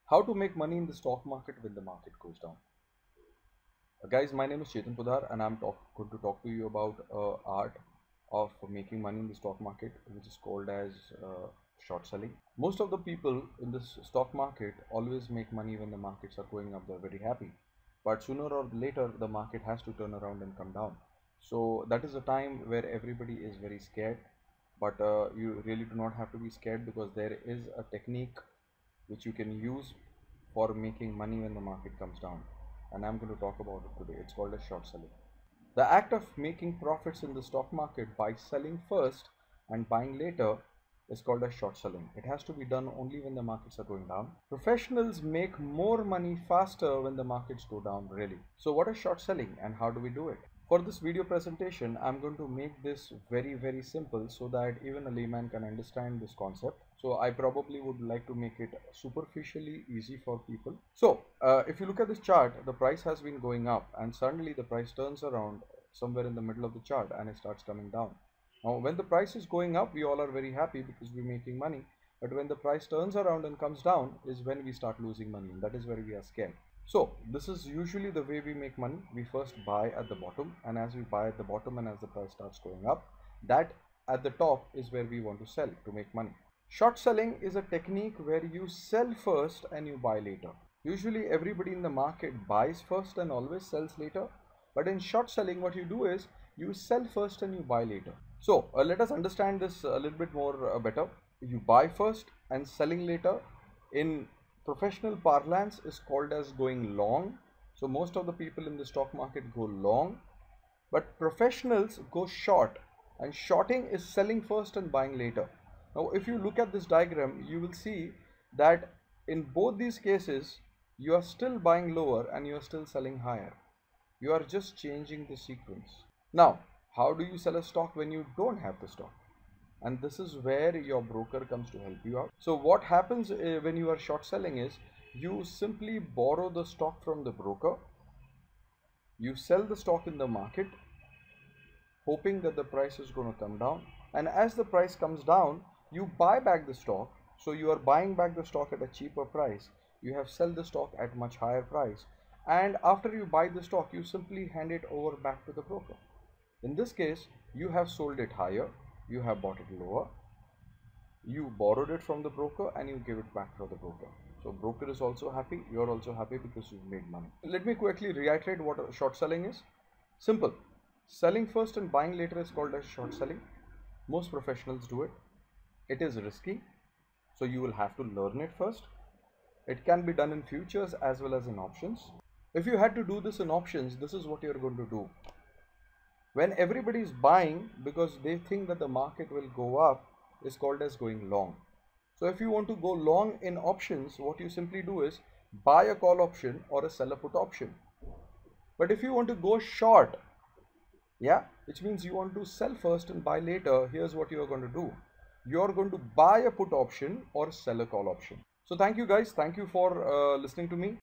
How to make money in the stock market when the market goes down. Guys, my name is Chetan and I'm going to talk to you about art of making money in the stock market, which is called as short selling. Most of the people in this stock market always make money when the markets are going up. They're very happy, but sooner or later the market has to turn around and come down. So that is a time where everybody is very scared, but you really do not have to be scared, because there is a technique which you can use for making money when the market comes down, and I'm going to talk about it today. It's called as short selling. The act of making profits in the stock market by selling first and buying later is called as short selling. It has to be done only when the markets are going down. Professionals make more money faster when the markets go down, really. So what is short selling and how do we do it? For this video presentation, I'm going to make this very simple so that even a layman can understand this concept. So I probably would like to make it superficially easy for people. So if you look at this chart, the price has been going up and suddenly the price turns around somewhere in the middle of the chart and it starts coming down. Now when the price is going up, we all are very happy because we're making money. But when the price turns around and comes down is when we start losing money, and that is where we are scared. So this is usually the way we make money. We first buy at the bottom, and as we buy at the bottom and as the price starts going up, that at the top is where we want to sell to make money. Short selling is a technique where you sell first and you buy later. Usually everybody in the market buys first and always sells later. But in short selling, what you do is you sell first and you buy later. So let us understand this a little bit more better. You buy first and selling later, in professional parlance, is called as going long. So most of the people in the stock market go long, but professionals go short, and shorting is selling first and buying later. Now if you look at this diagram, you will see that in both these cases you are still buying lower and you are still selling higher. You are just changing the sequence. Now how do you sell a stock when you don't have the stock? And this is where your broker comes to help you out. So what happens when you are short selling is you simply borrow the stock from the broker, you sell the stock in the market hoping that the price is going to come down, and as the price comes down you buy back the stock. So you are buying back the stock at a cheaper price, you have sell the stock at much higher price, and after you buy the stock you simply hand it over back to the broker. In this case you have sold it higher, you have bought it lower, you borrowed it from the broker and you give it back to the broker. So broker is also happy, you are also happy because you've made money. Let me quickly reiterate what short selling is. Simple. Selling first and buying later is called as short selling. Most professionals do it. It is risky, so you will have to learn it first. It can be done in futures as well as in options. If you had to do this in options, this is what you're going to do. When everybody is buying because they think that the market will go up, is called as going long. So if you want to go long in options, what you simply do is buy a call option or a sell a put option. But if you want to go short, which means you want to sell first and buy later, here's what you are going to do. You are going to buy a put option or sell a call option. So thank you guys. Thank you for listening to me.